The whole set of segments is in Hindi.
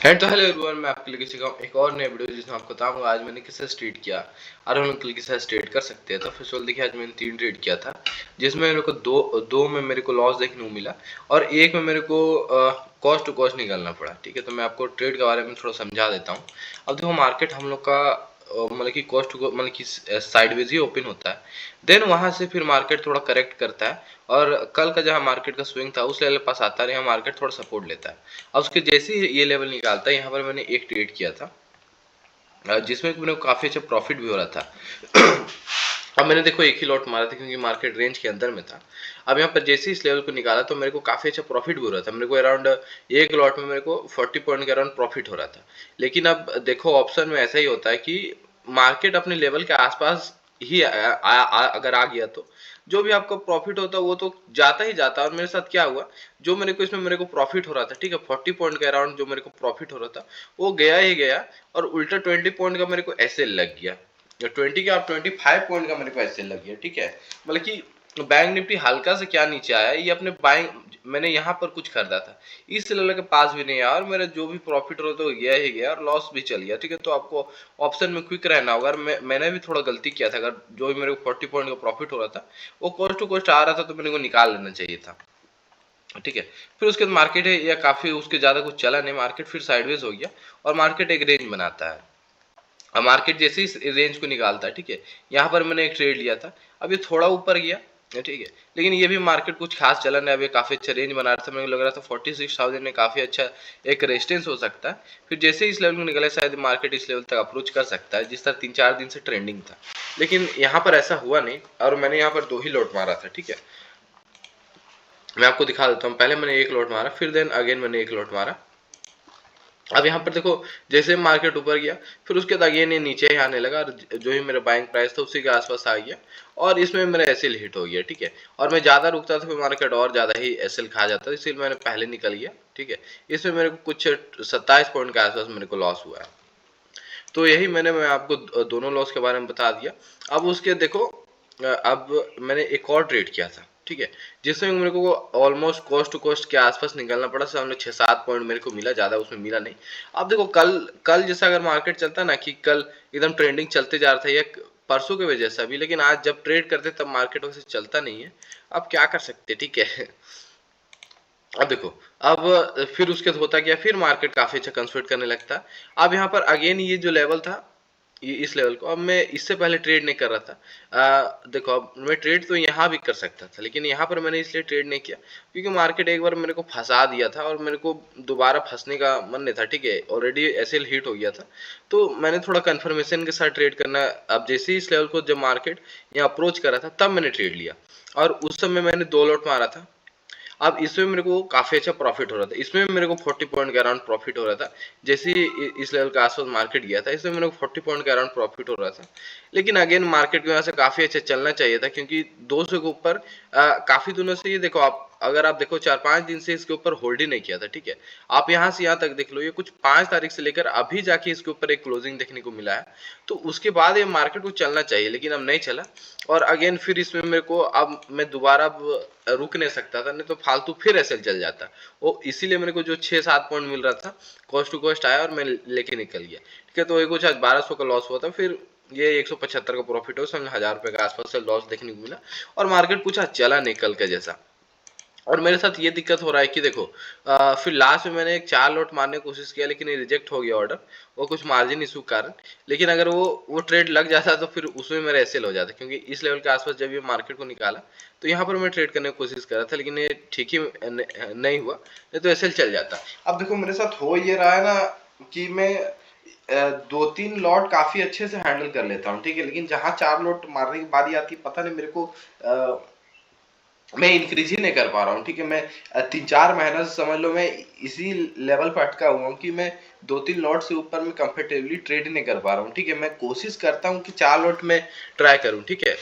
एंड तो हेलो एवरीवन, मैं आपके लिए किसी का एक और नया वीडियो जिसमें आपको बताऊंगा आज मैंने किस ट्रेड किया और हम लोग किस ट्रेड कर सकते हैं। तो फर्स्ट ऑफ ऑल देखिए, आज मैंने 3 ट्रेड किया था जिसमें मेरे को दो में मेरे को लॉस देखने को मिला और एक में मेरे को कॉस्ट टू कॉस्ट निकालना पड़ा। ठीक है, तो मैं आपको ट्रेड के बारे में थोड़ा समझा देता हूँ। अब देखो, मार्केट हम लोग का मतलब कि कॉस्ट को मतलब कि साइडवेज ही ओपन होता है, देन वहां से फिर मार्केट थोड़ा करेक्ट करता है और कल का जहां मार्केट का स्विंग था उस लेवल के पास आता है, यहाँ मार्केट थोड़ा सपोर्ट लेता है। अब उसके जैसे ही ये लेवल निकालता है, यहाँ पर मैंने एक ट्रेड किया था जिसमें मेरे को काफी अच्छा प्रॉफिट भी हो रहा था। अब मैंने देखो एक ही लॉट मारा था क्योंकि मार्केट रेंज के अंदर में था। अब यहाँ पर जैसे ही इस लेवल को निकाला तो मेरे को काफी अच्छा प्रॉफिट भी हो रहा था। मेरे को अराउंड एक लॉट में मेरे को 40 पॉइंट के अराउंड प्रॉफिट हो रहा था। लेकिन अब देखो, ऑप्शन में ऐसा ही होता है कि मार्केट अपने लेवल के आसपास ही अगर आ गया तो जो भी आपका प्रॉफिट होता है वो तो जाता ही जाता है। और मेरे साथ क्या हुआ, जो मेरे को इसमें मेरे को प्रॉफिट हो रहा था, ठीक है, 40 पॉइंट के अराउंड जो मेरे को प्रॉफिट हो रहा था वो गया ही गया और उल्टा 20 पॉइंट का मेरे को ऐसे लग गया। 20 का, 25 पॉइंट का मेरे को ऐसे लग गया। ठीक है, मतलब कि बैंक निफ्टी हल्का से क्या नीचे आया, ये अपने बाइंग मैंने यहाँ पर कुछ खरीदा था इस लेवल के पास भी नहीं आया और मेरा जो भी प्रॉफिट हो रहा था वो गया ही गया और लॉस भी चल गया। ठीक है, तो आपको ऑप्शन में क्विक रहना होगा। मैंने भी थोड़ा गलती किया था, अगर जो भी मेरे को 40 पॉइंट का प्रॉफिट हो रहा था वो कॉस्ट टू कॉस्ट आ रहा था तो मेरे को निकाल लेना चाहिए था। ठीक है, फिर उसके बाद मार्केट है या काफी उसके ज्यादा कुछ चला नहीं, मार्केट फिर साइडवेज हो गया और मार्केट एक रेंज बनाता है। अब मार्केट जैसे ही रेंज को निकालता है, ठीक है, यहाँ पर मैंने एक ट्रेड लिया था। अब ये थोड़ा ऊपर गया, ठीक है, लेकिन ये भी मार्केट कुछ खास चला नहीं। अब ये काफी अच्छा रेंज बना रहा था, मेरे को लग रहा था 46,000 में काफी अच्छा एक रेजिस्टेंस हो सकता है। फिर जैसे ही इस लेवल को निकला शायद मार्केट इस लेवल तक अप्रोच कर सकता है जिस तरह 3-4 दिन से ट्रेंडिंग था, लेकिन यहाँ पर ऐसा हुआ नहीं और मैंने यहाँ पर 2 ही लॉट मारा था। ठीक है, मैं आपको दिखा देता हूँ। पहले मैंने एक लॉट मारा, फिर देन अगेन मैंने एक लॉट मारा। अब यहाँ पर देखो, जैसे मार्केट ऊपर गया फिर उसके बाद अगेन ये नीचे ही आने लगा और जो ही मेरा बाइंग प्राइस था उसी के आसपास आ गया और इसमें मेरा एसएल हिट हो गया। ठीक है, और मैं ज्यादा रुकता था फिर मार्केट और ज्यादा ही एसएल खा जाता, इसलिए मैंने पहले निकल गया। ठीक है, इसमें मेरे को कुछ 27 पॉइंट के आसपास मेरे को लॉस हुआ है। तो यही मैं आपको दोनों लॉस के बारे में बता दिया। अब उसके देखो, अब मैंने एक और ट्रेड किया था, ठीक है, जिसमें मेरे को ऑलमोस्ट कॉस्ट टू कॉस्ट के आसपास निकलना पड़ा। सामने 6-7 पॉइंट मेरे को मिला, ज्यादा उसमें मिला नहीं। अब देखो, कल कल जैसा अगर मार्केट चलता ना कि कल एकदम ट्रेंडिंग चलते जा रहा था या परसों के वजह से अभी, लेकिन आज जब ट्रेड करते तब मार्केट वैसे चलता नहीं है। अब क्या कर सकते, ठीक है। अब देखो, अब फिर उसके बाद होता क्या, फिर मार्केट काफी अच्छा कंसोलिडेट करने लगता है। अब यहाँ पर अगेन ये जो लेवल था, ये इस लेवल को, अब मैं इससे पहले ट्रेड नहीं कर रहा था। देखो, अब मैं ट्रेड तो यहाँ भी कर सकता था लेकिन यहाँ पर मैंने इसलिए ट्रेड नहीं किया क्योंकि मार्केट एक बार मेरे को फंसा दिया था और मेरे को दोबारा फंसने का मन नहीं था। ठीक है, ऑलरेडी एसएल हिट हो गया था तो मैंने थोड़ा कंफर्मेशन के साथ ट्रेड करना। अब जैसे ही इस लेवल को जब मार्केट यहाँ अप्रोच कर रहा था तब मैंने ट्रेड लिया और उस समय मैंने 2 लॉट मारा था। अब इसमें मेरे को काफी अच्छा प्रॉफिट हो रहा था, इसमें मेरे को 40 पॉइंट के अराउंड प्रॉफिट हो रहा था। जैसे ही इस लेवल के आसपास मार्केट गया था इसमें मेरे को 40 पॉइंट के अराउंड प्रॉफिट हो रहा था। लेकिन अगेन मार्केट की वजह से काफी अच्छा चलना चाहिए था क्योंकि 200 के ऊपर काफी दिनों से, ये देखो आप अगर आप देखो 4-5 दिन से इसके ऊपर होल्ड ही नहीं किया था। ठीक है, आप यहाँ से यहाँ तक देख लो, ये कुछ 5 तारीख से लेकर अभी जाके इसके ऊपर एक क्लोजिंग देखने को मिला है। तो उसके बाद ये मार्केट को चलना चाहिए लेकिन अब नहीं चला और अगेन फिर इसमें मेरे को, अब मैं दोबारा अब रुक नहीं सकता था, नहीं तो फालतू फिर ऐसे चल जाता वो। इसीलिए मेरे को जो 6-7 पॉइंट मिल रहा था कॉस्ट टू कॉस्ट आया और मैं लेके निकल गया। ठीक है, तो ये कुछ आज 1200 का लॉस हुआ था, फिर ये 175 का प्रॉफिट हो, समझ 1000 रुपए के आसपास से लॉस देखने को मिला और मार्केट कुछ आज चला नहीं कल का जैसा। और मेरे साथ ये दिक्कत हो रहा है कि देखो, फिर लास्ट में मैंने एक 4 लॉट मारने की कोशिश किया लेकिन ये रिजेक्ट हो गया ऑर्डर, वो कुछ मार्जिन इशू के कारण। लेकिन अगर वो ट्रेड लग जाता तो फिर उसमें मेरा एसएल हो जाता क्योंकि इस लेवल के आसपास जब ये मार्केट को निकाला तो यहाँ पर मैं ट्रेड करने की कोशिश कर रहा था लेकिन ये ठीक ही नहीं हुआ, नहीं तो एसएल चल जाता। अब देखो मेरे साथ हो ये रहा है ना कि मैं 2-3 लॉट काफी अच्छे से हैंडल कर लेता हूँ, ठीक है, लेकिन जहां 4 लॉट मारने की बारी आती है पता नहीं मेरे को मैं इंक्रीज ही नहीं कर पा रहा हूँ। ठीक है, मैं 3-4 महीना से समझ लो मैं इसी लेवल पर अटका हुआ हूँ कि मैं 2-3 लॉट से ऊपर में कंफर्टेबली ट्रेड नहीं कर पा रहा हूँ। ठीक है, मैं कोशिश करता हूँ कि 4 लॉट में ट्राई करूँ, ठीक है,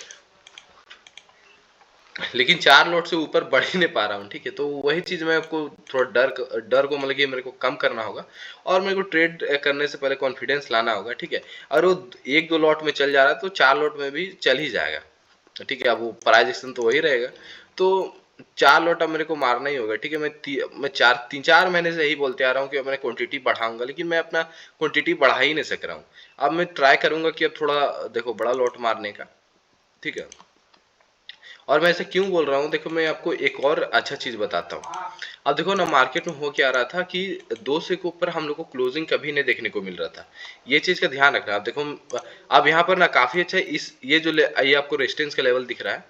लेकिन 4 लॉट से ऊपर बढ़ ही नहीं पा रहा हूँ। ठीक है, तो वही चीज मैं आपको थोड़ा डर को मतलब कि मेरे को कम करना होगा और मेरे को ट्रेड करने से पहले कॉन्फिडेंस लाना होगा। ठीक है, और वो 1-2 लॉट में चल जा रहा है तो 4 लॉट में भी चल ही जाएगा। ठीक है, अब वो प्राइस एक्शन तो वही रहेगा। तो 4 लॉट अब मेरे को मारना ही होगा, ठीक है। मैं 3-4 महीने से यही बोलते आ रहा हूँ कि मैं क्वांटिटी बढ़ाऊंगा, लेकिन मैं अपना क्वांटिटी बढ़ा ही नहीं सक रहा हूँ। अब मैं ट्राई करूंगा कि अब थोड़ा देखो बड़ा लॉट मारने का, ठीक है। और मैं ऐसे क्यों बोल रहा हूँ, देखो मैं आपको एक और अच्छा चीज बताता हूँ। अब देखो ना, मार्केट में हो क्या रहा था कि 200 के ऊपर हम लोग को क्लोजिंग कभी नहीं देखने को मिल रहा था। ये चीज का ध्यान रखना। अब देखो, अब यहाँ पर ना काफी अच्छा इस ये ये आपको रेजिस्टेंस का लेवल दिख रहा है,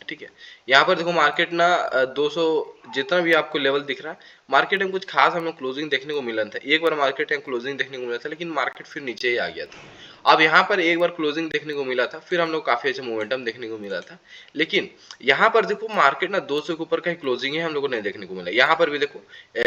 ठीक है। यहाँ पर देखो मार्केट ना 200 जितना भी आपको लेवल दिख रहा है, मार्केट में कुछ खास हम लोग क्लोजिंग देखने को मिला था। एक बार मार्केट में क्लोजिंग देखने को मिला था, लेकिन मार्केट फिर नीचे ही आ गया था। अब यहाँ पर एक बार क्लोजिंग देखने को मिला था, फिर हम लोग काफी अच्छा मोमेंटम देखने को मिला था। लेकिन यहाँ पर देखो मार्केट ना 200 के ऊपर का क्लोजिंग है हम लोग को नहीं देखने को मिला। यहाँ पर भी देखो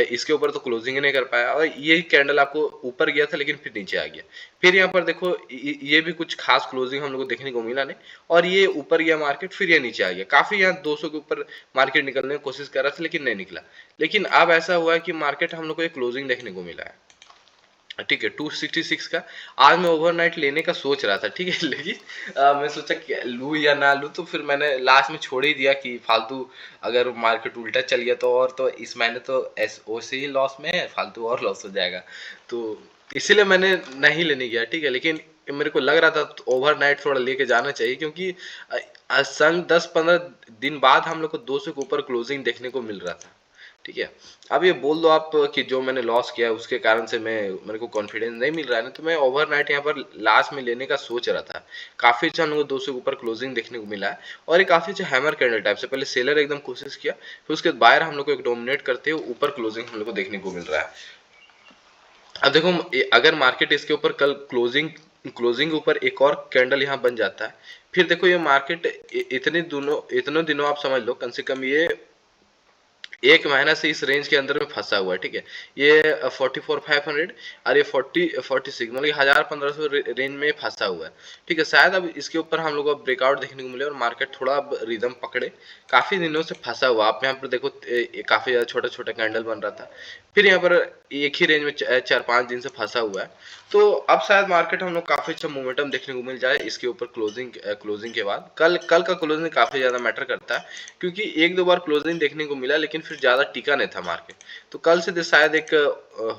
इसके ऊपर तो क्लोजिंग ही नहीं कर पाया, और ये कैंडल आपको ऊपर गया था लेकिन फिर नीचे आ गया। फिर यहाँ पर देखो ये भी कुछ खास क्लोजिंग हम लोग को देखने को मिला नहीं, और ये ऊपर गया मार्केट, फिर ये नीचे आ गया। काफी यहाँ 200 के ऊपर मार्केट निकलने की कोशिश कर रहा था, लेकिन नहीं निकला। लेकिन अब ऐसा हुआ है कि मार्केट हम लोग को एक क्लोजिंग देखने को मिला है, ठीक है, 266 का। आज मैं ओवरनाइट लेने का सोच रहा था, ठीक है। लेकिन मैं सोचा कि लूँ या ना लूँ, तो फिर मैंने लास्ट में छोड़ ही दिया कि फालतू अगर मार्केट उल्टा चल गया तो, और तो इस महीने तो वैसे ही लॉस में है, फालतू और लॉस हो जाएगा। तो इसीलिए मैंने नहीं लेने गया, ठीक है। लेकिन मेरे को लग रहा था तो ओवरनाइट थोड़ा लेके जाना चाहिए, क्योंकि सन 10-15 दिन बाद हम लोग को 200 के ऊपर क्लोजिंग देखने को मिल रहा था, ठीक है। अब ये बोल दो आप कि जो मैंने लॉस किया उसके कारण से मेरे को कॉन्फिडेंस नहीं मिल रहा है ना, तो मैं ओवरनाइट यहाँ पर लास्ट में लेने का सोच रहा था। काफी अच्छा हम लोग को 200 के ऊपर क्लोजिंग देखने को मिला है, और ये काफी अच्छा हैमर कैंडल टाइप से पहले सेलर एकदम कोशिश किया, फिर उसके बाद बायर हम लोग को एक डोमिनेट करते हुए ऊपर क्लोजिंग हम लोग को देखने को मिल रहा है। अब देखो अगर मार्केट इसके ऊपर कल क्लोजिंग क्लोजिंग के ऊपर एक और कैंडल यहाँ बन जाता है, फिर देखो ये मार्केट इतने दिनों आप समझ लो कम से कम ये एक महीना से इस रेंज के अंदर में फंसा हुआ है, ठीक है। ये 44,500 और ये 46 मतलब 1,500 रेंज में फंसा हुआ है, ठीक है। शायद अब इसके ऊपर हम लोग को ब्रेकआउट देखने को मिले और मार्केट थोड़ा अब रिदम पकड़े। काफी दिनों से फंसा हुआ, आप यहाँ पर देखो काफी ज्यादा छोटा छोटा कैंडल बन रहा था, फिर यहाँ पर एक ही रेंज में 4-5 दिन से फंसा हुआ है। तो अब शायद मार्केट हम लोग काफी अच्छा मोमेंटम देखने को मिल जाए इसके ऊपर क्लोजिंग के बाद। कल का क्लोजिंग काफी ज्यादा मैटर करता है, क्योंकि एक दो बार क्लोजिंग देखने को मिला लेकिन फिर ज्यादा टिका नहीं था मार्केट। तो कल से शायद एक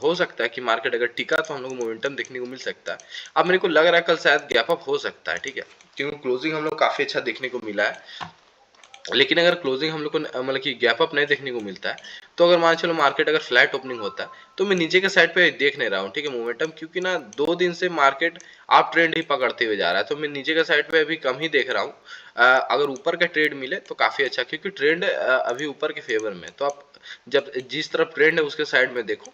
हो सकता है कि मार्केट अगर टिका तो हम लोग मोमेंटम देखने को मिल सकता है। अब मेरे को लग रहा है कल शायद गैप अप हो सकता है, ठीक है, क्योंकि क्लोजिंग हम लोग काफी अच्छा देखने को मिला है। लेकिन अगर क्लोजिंग हम लोग को मतलब कि गैप अप नहीं देखने को मिलता है, तो अगर मान चलो मार्केट अगर फ्लैट ओपनिंग होता है, तो मैं नीचे के साइड पे देख नहीं रहा हूँ, ठीक है, मोमेंटम, क्योंकि ना 2 दिन से मार्केट आप ट्रेंड ही पकड़ते हुए जा रहा है, तो मैं नीचे के साइड पे अभी कम ही देख रहा हूँ। अगर ऊपर का ट्रेड मिले तो काफी अच्छा, क्योंकि ट्रेंड अभी ऊपर के फेवर में, तो आप जब जिस तरफ ट्रेंड है उसके साइड में देखो।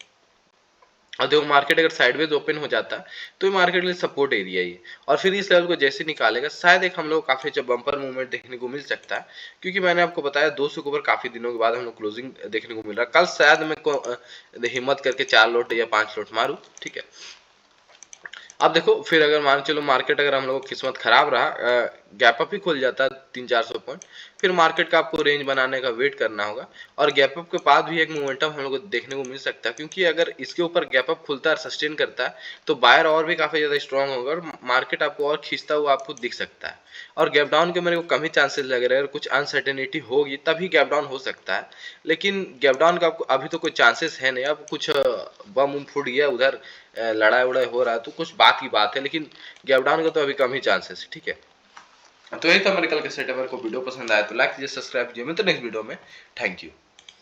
और देखो मार्केट अगर साइडवेज ओपन हो जाता है, तो ये मार्केट के लिए सपोर्ट एरिया ही है, और फिर इस लेवल को जैसे निकालेगा शायद एक हम लोग काफी अच्छा बम्पर मूवमेंट देखने को मिल सकता है। क्योंकि मैंने आपको बताया 200 के ऊपर काफी दिनों के बाद हम लोग क्लोजिंग देखने को मिल रहा है। कल शायद मैं हिम्मत करके 4 लोट या 5 लोट मारूं, ठीक है। अब देखो फिर अगर मान चलो मार्केट अगर हम लोग को किस्मत खराब रहा, गैप अप ही खुल जाता है 300-400 पॉइंट, फिर मार्केट का आपको रेंज बनाने का वेट करना होगा। और गैप अप के बाद भी एक मोमेंटम हम लोग को देखने को मिल सकता है, क्योंकि अगर इसके ऊपर गैप अप खुलता है, सस्टेन करता है, तो बायर और भी काफी ज्यादा स्ट्रांग होगा और मार्केट आपको और खींचता हुआ आपको दिख सकता है। और गैप डाउन के मेरे को कम ही चांसेस लग रहे हैं, अगर कुछ अनसर्टेनिटी होगी तभी गैप डाउन हो सकता है। लेकिन गैप डाउन का आपको अभी तो कोई चांसेस है नहीं। अब कुछ बम फूट गया उधर, लड़ाई उड़ाई हो रहा है तो कुछ बात की बात है, लेकिन गैप डाउन का तो अभी कम ही चांसेस है, ठीक है। तो यही था मेरे कल के सेटअप। को वीडियो पसंद आया तो लाइक कीजिए, सब्सक्राइब कीजिए। मैं तो नेक्स्ट वीडियो में। Thank you.